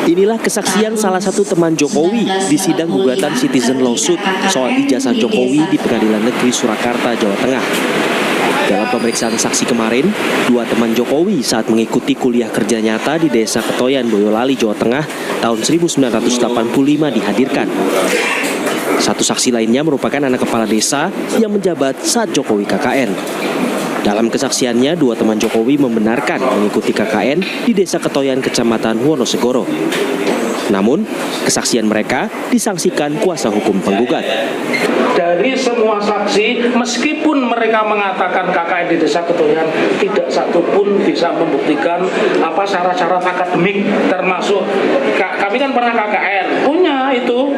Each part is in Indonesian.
Inilah kesaksian salah satu teman Jokowi di sidang gugatan citizen lawsuit soal ijazah Jokowi di Pengadilan Negeri Surakarta, Jawa Tengah. Dalam pemeriksaan saksi kemarin, dua teman Jokowi saat mengikuti kuliah kerja nyata di Desa Ketoyan, Boyolali, Jawa Tengah tahun 1985 dihadirkan. Satu saksi lainnya merupakan anak kepala desa yang menjabat saat Jokowi KKN. Dalam kesaksiannya, dua teman Jokowi membenarkan mengikuti KKN di Desa Ketoyan, Kecamatan Wonosegoro. Namun, kesaksian mereka disangsikan kuasa hukum penggugat. Dari semua saksi, meskipun mereka mengatakan KKN di Desa Ketoyan, tidak satupun bisa membuktikan syarat-syarat akademik, termasuk kami kan pernah KKN, punya itu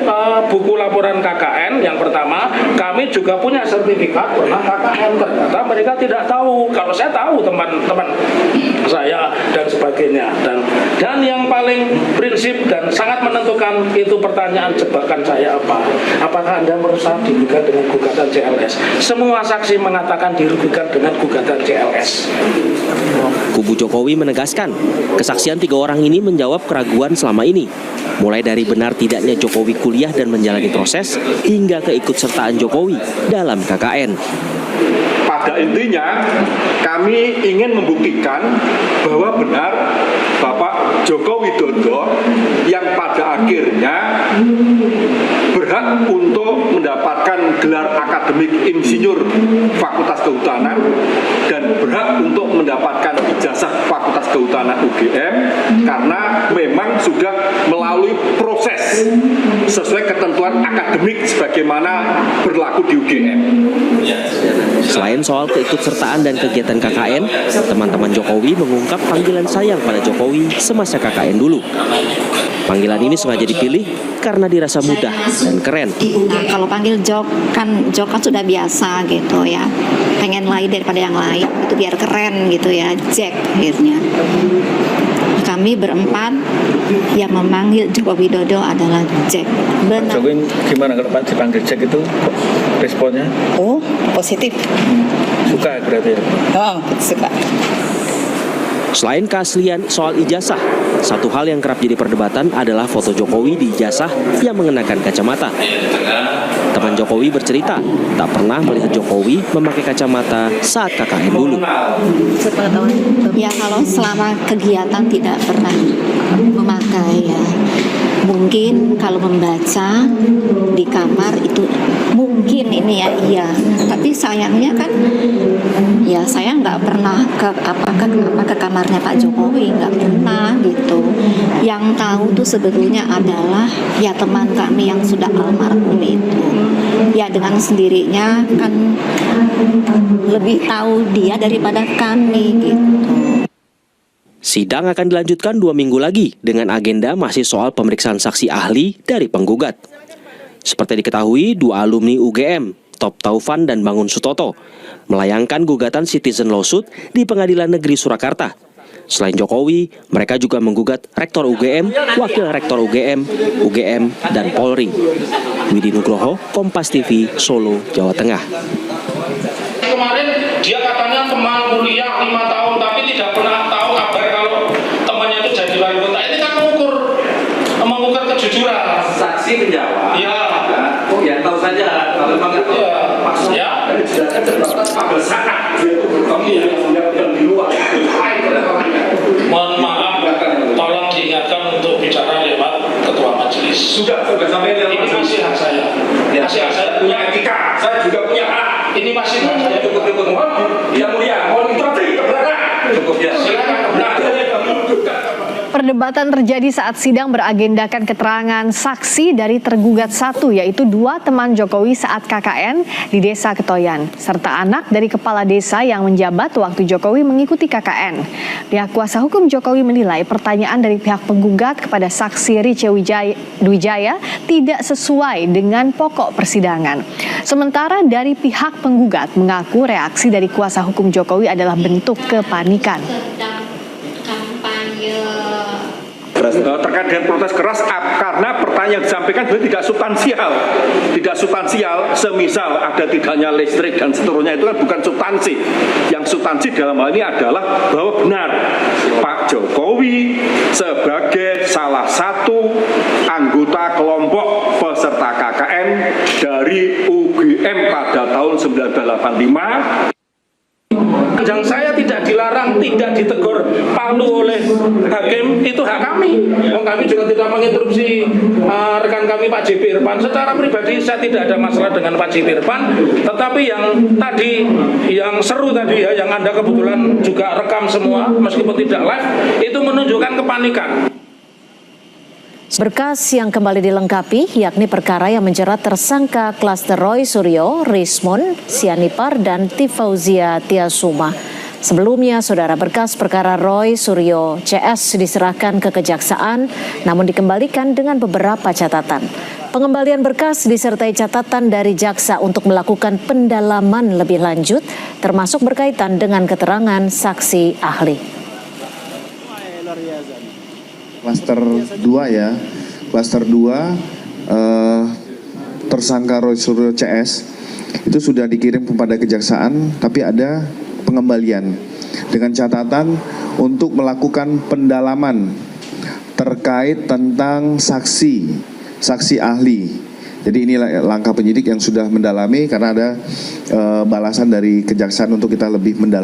buku laporan KKN yang pertama, kami juga punya sertifikat pernah KKN, ternyata mereka tidak tahu. Kalau saya tahu teman-teman saya dan sebagainya, dan yang paling prinsip dan sangat menentukan itu pertanyaan jebakan saya apakah Anda merusak dirugikan dengan gugatan CLS? Semua saksi mengatakan dirugikan dengan gugatan CLS. Kubu Jokowi menegaskan, kesaksian tiga orang ini menjawab keraguan selama ini, mulai dari benar tidaknya Jokowi kuliah dan menjalani proses, hingga keikutsertaan Jokowi dalam KKN. Pada intinya, kami ingin membuktikan bahwa benar Bapak Joko Widodo yang pada akhirnya berhak untuk mendapatkan gelar akademik insinyur Fakultas Kehutanan dan berhak untuk mendapatkan ijazah Fakultas Kehutanan UGM karena memang sudah melalui proses sesuai ketentuan akademik sebagaimana berlaku di UGM. Selain soal keikutsertaan dan kegiatan KKN, teman-teman Jokowi mengungkap panggilan sayang pada Jokowi semasa KKN dulu. Panggilan ini sengaja dipilih karena dirasa mudah dan keren. Nah, kalau panggil Jok kan sudah biasa gitu ya. Pengen lain daripada yang lain, itu biar keren gitu ya, Jack akhirnya. Kami berempat yang memanggil Joko Widodo adalah Jack. Benar. Jokowi gimana kalau Pak dipanggil Jack itu responnya? Oh, positif. Suka berarti ya? Oh, suka. Selain keaslian soal ijazah, satu hal yang kerap jadi perdebatan adalah foto Jokowi di ijazah yang mengenakan kacamata. Teman Jokowi bercerita, tak pernah melihat Jokowi memakai kacamata saat KKN dulu. Ya, kalau selama kegiatan tidak pernah memakai ya. Mungkin kalau membaca di kamar itu mungkin ini ya iya, tapi sayangnya kan ya saya nggak pernah ke kamarnya Pak Jokowi, nggak pernah gitu. Yang tahu tuh sebetulnya adalah ya teman kami yang sudah almarhum itu. Ya dengan sendirinya kan lebih tahu dia daripada kami gitu. Sidang akan dilanjutkan 2 minggu lagi dengan agenda masih soal pemeriksaan saksi ahli dari penggugat. Seperti diketahui, dua alumni UGM, Top Taufan dan Bangun Sutoto, melayangkan gugatan citizen lawsuit di Pengadilan Negeri Surakarta. Selain Jokowi, mereka juga menggugat Rektor UGM, Wakil Rektor UGM, dan Polri. Widi Nugroho, Kompas TV, Solo, Jawa Tengah. Kemarin dia katanya teman kuliah 5 tahun tapi tidak pernah tahu kabar kalau temannya itu jadi wali kota. Ini kan mengukur kejujuran. Saksi menjawab. Ya. Oh ya tahu saja kalau memang itu maksudnya. Ya. Pada saat dia itu bertemu yang di luar. Mohon maaf, tolong diingatkan untuk bicara lewat ketua majelis. Sudah sampai ini masih hak saya. Ya. Masih hak saya punya etika. Saya juga punya hak. Ini masih hak saya. Cukup yang mulia. Mohon intervensi kebenaran. Cukup ya. Silakan kebenaran. Perdebatan terjadi saat sidang beragendakan keterangan saksi dari tergugat satu, yaitu dua teman Jokowi saat KKN di Desa Ketoyan, serta anak dari kepala desa yang menjabat waktu Jokowi mengikuti KKN. Pihak kuasa hukum Jokowi menilai pertanyaan dari pihak penggugat kepada saksi Rice Wijaya tidak sesuai dengan pokok persidangan. Sementara dari pihak penggugat mengaku reaksi dari kuasa hukum Jokowi adalah bentuk kepanikan. terkait dengan protes keras karena pertanyaan yang disampaikan tidak substansial, semisal ada tidaknya listrik dan seterusnya, itu kan bukan substansi. Yang substansi dalam hal ini adalah bahwa benar Pak Jokowi sebagai salah satu anggota kelompok peserta KKN dari UGM pada tahun 1985. Yang saya tidak dilarang, tidak ditegur palu oleh hakim, itu hak kami. Kami juga tidak menginterupsi rekan kami Pak JP Irfan. Secara pribadi saya tidak ada masalah dengan Pak JP Irfan, tetapi yang tadi, yang seru tadi ya, yang Anda kebetulan juga rekam semua, meskipun tidak live, itu menunjukkan kepanikan. Berkas yang kembali dilengkapi yakni perkara yang menjerat tersangka klaster Roy Suryo, Rismon, Sianipar, dan Tifauzia Tiasuma. Sebelumnya, saudara, berkas perkara Roy Suryo CS diserahkan ke Kejaksaan, namun dikembalikan dengan beberapa catatan. Pengembalian berkas disertai catatan dari jaksa untuk melakukan pendalaman lebih lanjut, termasuk berkaitan dengan keterangan saksi ahli. Klaster 2 ya, klaster 2 tersangka Roy Suryo CS itu sudah dikirim kepada kejaksaan, tapi ada pengembalian dengan catatan untuk melakukan pendalaman terkait tentang saksi ahli. Jadi ini langkah penyidik yang sudah mendalami karena ada balasan dari kejaksaan untuk kita lebih mendalami.